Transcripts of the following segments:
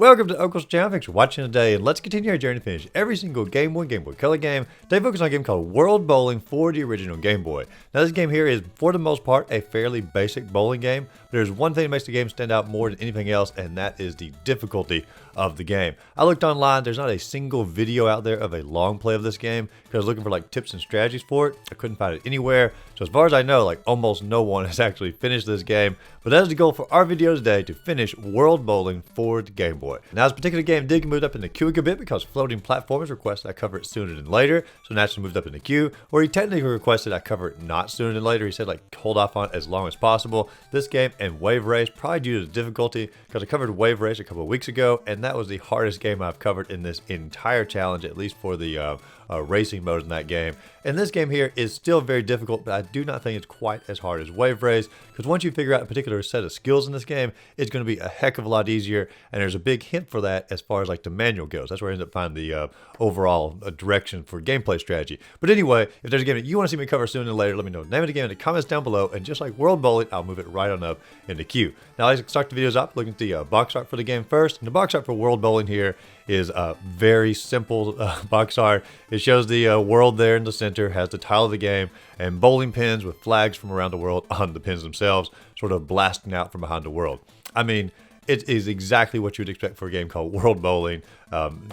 Welcome to Uncle's channel. Thanks for watching today, and let's continue our journey to finish every single Game Boy Color game. Today, focus on a game called World Bowling for the original Game Boy. Now, this game here is, for the most part, a fairly basic bowling game. There's one thing that makes the game stand out more than anything else, and that is the difficulty of the game. I looked online. There's not a single video out there of a long play of this game because I was looking for like tips and strategies for it. I couldn't find it anywhere. So as far as I know, like almost no one has actually finished this game. But that is the goal for our video today, to finish World Bowling for the Game Boy. Now, this particular game did get moved up in the queue a bit because Floating Platformers requested I cover it sooner than later. So naturally moved up in the queue. Or he technically requested I cover it not sooner than later. He said like hold off on it as long as possible. This game and Wave Race, probably due to the difficulty, because I covered Wave Race a couple of weeks ago, and that was the hardest game I've covered in this entire challenge, at least for the racing mode in that game. And this game here is still very difficult, but I do not think it's quite as hard as Wave Race, because once you figure out a particular set of skills in this game, it's going to be a heck of a lot easier, and there's a big hint for that as far as like the manual goes. That's where I end up finding the overall direction for gameplay strategy. But anyway, if there's a game that you want to see me cover sooner than later, let me know the name of the game in the comments down below, and just like World Bowling, I'll move it right on up in the queue. Now, I start the videos up looking at the box art for the game first, and the box art for World Bowling here is a very simple box art. It shows the world there in the center, has the title of the game, and bowling pins with flags from around the world on the pins themselves, sort of blasting out from behind the world. I mean, it is exactly what you would expect for a game called World Bowling.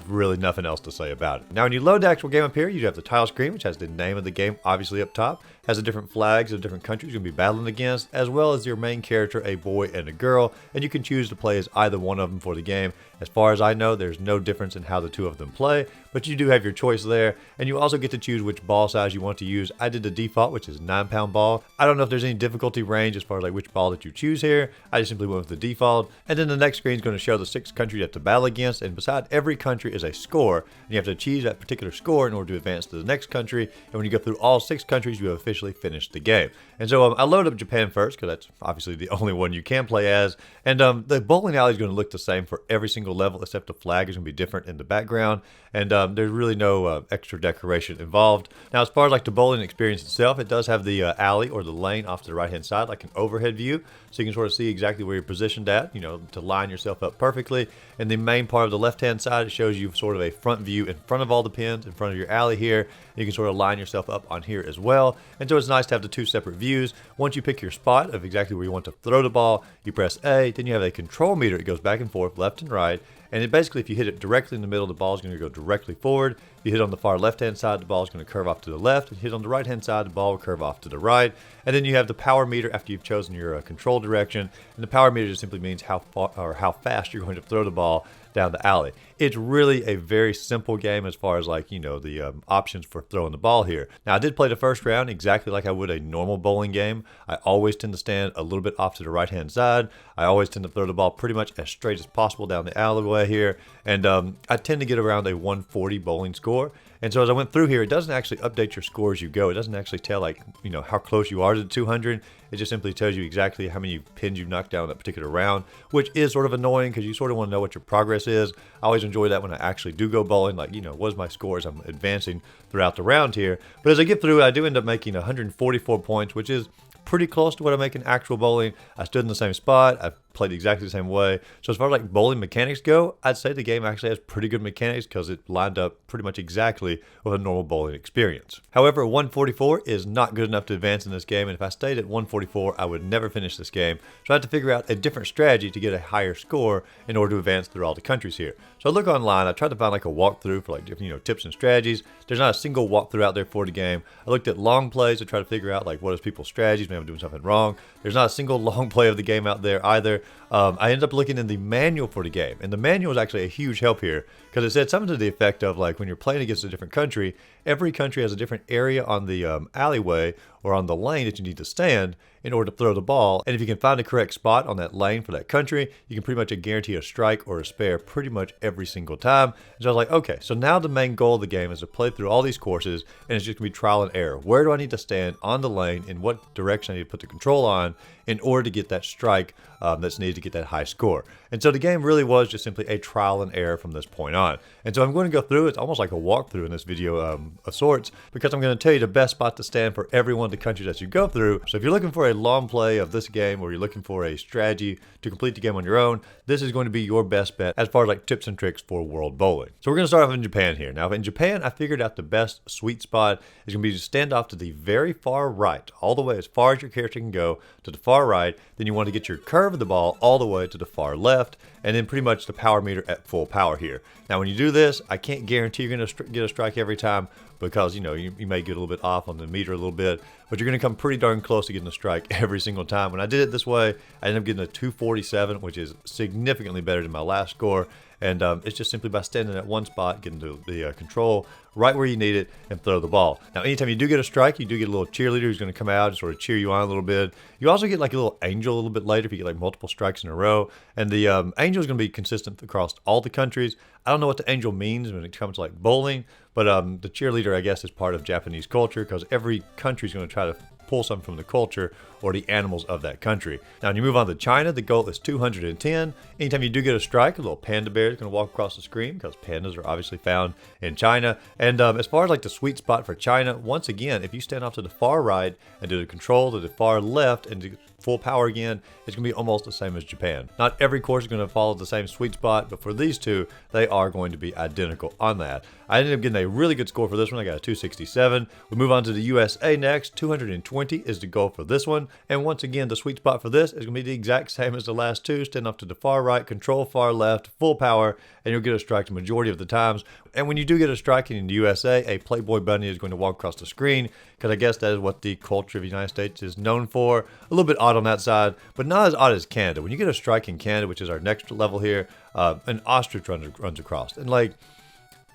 Really nothing else to say about it. Now, when you load the actual game up here, you have the title screen, which has the name of the game obviously up top, has the different flags of different countries you're going to be battling against, as well as your main character, a boy and a girl, and you can choose to play as either one of them for the game. As far as I know, there's no difference in how the two of them play, but you do have your choice there, and you also get to choose which ball size you want to use. I did the default, which is 9-pound ball. I don't know if there's any difficulty range as far as like which ball that you choose here. I just simply went with the default. And then the next screen is going to show the 6 countries you have to battle against, and beside every country is a score, and you have to achieve that particular score in order to advance to the next country. And when you go through all 6 countries, you have officially finished the game. And so I loaded up Japan first, because that's obviously the only one you can play as. And the bowling alley is going to look the same for every single level, except the flag is going to be different in the background. And there's really no extra decoration involved. Now, as far as like the bowling experience itself, it does have the alley or the lane off to the right hand side, like an overhead view, so you can sort of see exactly where you're positioned at, you know, to line yourself up perfectly. And the main part of the left hand side, it shows you sort of a front view in front of all the pins, in front of your alley here. You can sort of line yourself up on here as well. And so it's nice to have the 2 separate views. Once you pick your spot of exactly where you want to throw the ball, you press A, then you have a control meter. It goes back and forth, left and right. And it basically, if you hit it directly in the middle, the ball is going to go directly forward. If you hit on the far left-hand side, the ball is going to curve off to the left. If you hit on the right-hand side, the ball will curve off to the right. And then you have the power meter after you've chosen your control direction. And the power meter just simply means how far or how fast you're going to throw the ball down the alley. It's really a very simple game as far as like, you know, the options for throwing the ball here. Now, I did play the first round exactly like I would a normal bowling game. I always tend to stand a little bit off to the right-hand side. I always tend to throw the ball pretty much as straight as possible down the alleyway here. And I tend to get around a 140 bowling score. And so as I went through here, it doesn't actually update your score as you go. It doesn't actually tell like, you know, how close you are to the 200. It just simply tells you exactly how many pins you've knocked down in that particular round, which is sort of annoying because you sort of want to know what your progress is. I always enjoy that when I actually do go bowling, like, you know, what is my score as I'm advancing throughout the round here. But as I get through, I do end up making 144 points, which is pretty close to what I make in actual bowling. I stood in the same spot. I played exactly the same way. So as far as like bowling mechanics go, I'd say the game actually has pretty good mechanics because it lined up pretty much exactly with a normal bowling experience. However, 144 is not good enough to advance in this game, and if I stayed at 144, I would never finish this game. So I had to figure out a different strategy to get a higher score in order to advance through all the countries here. So I look online. I tried to find like a walkthrough for like different, you know, tips and strategies. There's not a single walkthrough out there for the game. I looked at long plays to try to figure out like what is people's strategies. Maybe I'm doing something wrong. There's not a single long play of the game out there either. I ended up looking in the manual for the game, and the manual is actually a huge help here because it said something to the effect of like when you're playing against a different country, every country has a different area on the alleyway or on the lane that you need to stand in order to throw the ball. And if you can find the correct spot on that lane for that country, you can pretty much guarantee a strike or a spare pretty much every single time. And so I was like, okay, so now the main goal of the game is to play through all these courses, and it's just gonna be trial and error. Where do I need to stand on the lane? In what direction I need to put the control on in order to get that strike that's needed to get that high score. And so the game really was just simply a trial and error from this point on. And so I'm going to go through, it's almost like a walkthrough in this video of sorts, because I'm going to tell you the best spot to stand for every one of the countries that you go through. So if you're looking for a long play of this game where you're looking for a strategy to complete the game on your own, this is going to be your best bet as far as like tips and tricks for world bowling. So we're going to start off in Japan here. Now in Japan, I figured out the best sweet spot is going to be to stand off to the very far right, all the way as far as your character can go to the far right. Then you want to get your curve of the ball all the way to the far left, and then pretty much the power meter at full power here. Now when you do this, I can't guarantee you're going to get a strike every time, because you may get a little bit off on the meter a little bit, but you're going to come pretty darn close to getting a strike every single time. When I did it this way, I ended up getting a 247, which is significantly better than my last score. And it's just simply by standing at one spot, getting to the control right where you need it, and throw the ball. Now, anytime you do get a strike, you do get a little cheerleader who's going to come out and sort of cheer you on a little bit. You also get like a little angel a little bit later if you get like multiple strikes in a row. And the angel is going to be consistent across all the countries. I don't know what the angel means when it comes to like bowling, but the cheerleader, I guess, is part of Japanese culture, because every country is going to try to pull something from the culture or the animals of that country. Now, when you move on to China, the goal is 210. Anytime you do get a strike, a little panda bear is going to walk across the screen, because pandas are obviously found in China. And as far as like the sweet spot for China, once again, if you stand off to the far right and do the control to the far left and do full power again, it's going to be almost the same as Japan. Not every course is going to follow the same sweet spot, but for these two, they are going to be identical on that. I ended up getting a really good score for this one. I got a 267. We move on to the USA next. 220 is the goal for this one. And once again, the sweet spot for this is going to be the exact same as the last two. Stand off to the far right, control far left, full power, and you'll get a strike the majority of the times. And when you do get a strike in the USA, a Playboy bunny is going to walk across the screen, because I guess that is what the culture of the United States is known for. A little bit odd on that side, but not as odd as Canada. When you get a strike in Canada, which is our next level here, an ostrich runs across. And like,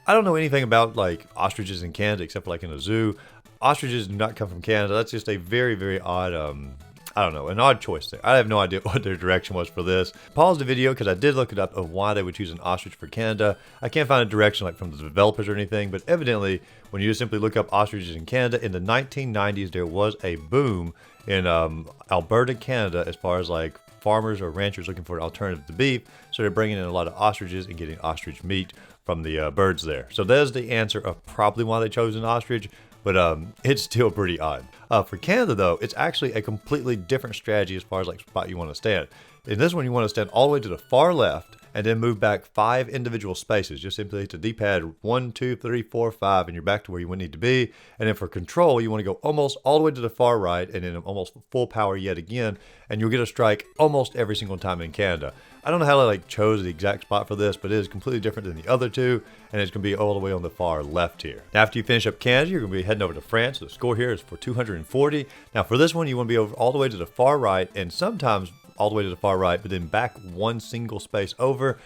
I don't know anything about like ostriches in Canada except for like in a zoo. Ostriches do not come from Canada. That's just a very, very odd, I don't know, an odd choice there. I have no idea what their direction was for this. Pause the video because I did look it up of why they would choose an ostrich for Canada. I can't find a direction like from the developers or anything, but evidently when you just simply look up ostriches in Canada, in the 1990s there was a boom in Alberta, Canada, as far as like farmers or ranchers looking for an alternative to beef. So they're bringing in a lot of ostriches and getting ostrich meat from the birds there. So there's the answer of probably why they chose an ostrich, but it's still pretty odd. For Canada though, it's actually a completely different strategy as far as like spot you want to stand. In this one, you want to stand all the way to the far left and then move back 5 individual spaces. Just simply to D-pad 1, 2, 3, 4, 5, and you're back to where you would need to be. And then for control, you want to go almost all the way to the far right and then almost full power yet again, and you'll get a strike almost every single time in Canada. I don't know how they like chose the exact spot for this, but it is completely different than the other two, and it's going to be all the way on the far left here. Now, after you finish up Canada, you're going to be heading over to France. The score here is for 240. Now, for this one, you want to be over all the way to the far right, and sometimes all the way to the far right, but then back one single space over.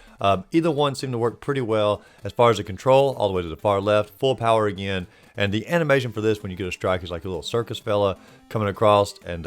Either one seemed to work pretty well. As far as the control, all the way to the far left, full power again. And the animation for this when you get a strike is like a little circus fella coming across, and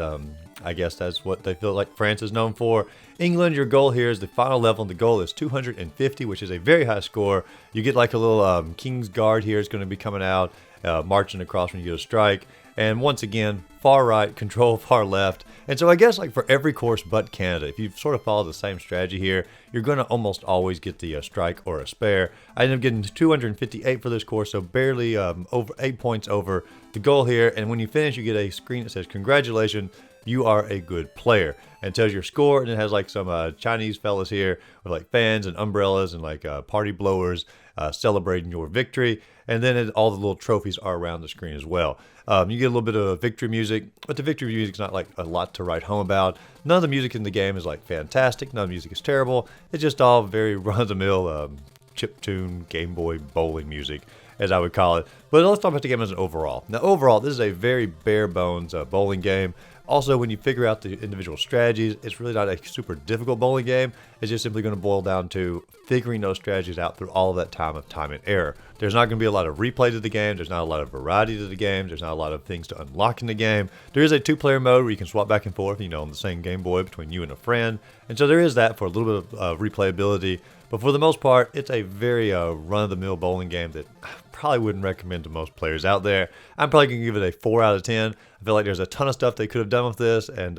I guess that's what they feel like France is known for. England, your goal here is the final level, and the goal is 250, which is a very high score. You get like a little King's Guard here is going to be coming out, marching across when you get a strike. And once again, far right, control far left. And so I guess like for every course but Canada, if you sort of follow the same strategy here, you're going to almost always get the strike or a spare. I ended up getting 258 for this course, so barely over 8 points over the goal here. And when you finish, you get a screen that says, "Congratulations, you are a good player." And it tells your score, and it has like some Chinese fellas here with like fans and umbrellas and like party blowers celebrating your victory. And then all the little trophies are around the screen as well. You get a little bit of victory music, but the victory music's not like a lot to write home about. None of the music in the game is like fantastic. None of the music is terrible. It's just all very run-of-the-mill chiptune Game Boy bowling music, as I would call it. But let's talk about the game as an overall. Now, overall, this is a very bare-bones bowling game. Also, when you figure out the individual strategies, it's really not a super difficult bowling game. It's just simply going to boil down to figuring those strategies out through all of that time and error. There's not going to be a lot of replay to the game. There's not a lot of variety to the game. There's not a lot of things to unlock in the game. There is a 2-player mode where you can swap back and forth, on the same Game Boy between you and a friend. And so there is that for a little bit of replayability. But for the most part, it's a very run-of-the-mill bowling game that I probably wouldn't recommend to most players out there. I'm probably going to give it a 4 out of 10. I feel like there's a ton of stuff they could have done with this, and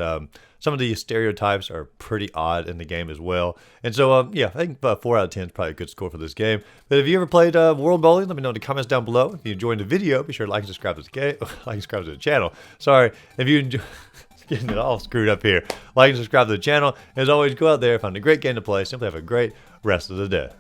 some of the stereotypes are pretty odd in the game as well. And so, yeah, I think 4 out of 10 is probably a good score for this game. But if you ever played World Bowling, let me know in the comments down below. If you enjoyed the video, be sure to like and subscribe to the channel. Sorry, if you enjoy... Getting it all screwed up here. Like and subscribe to the channel. As always, go out there, find a great game to play. Simply have a great rest of the day.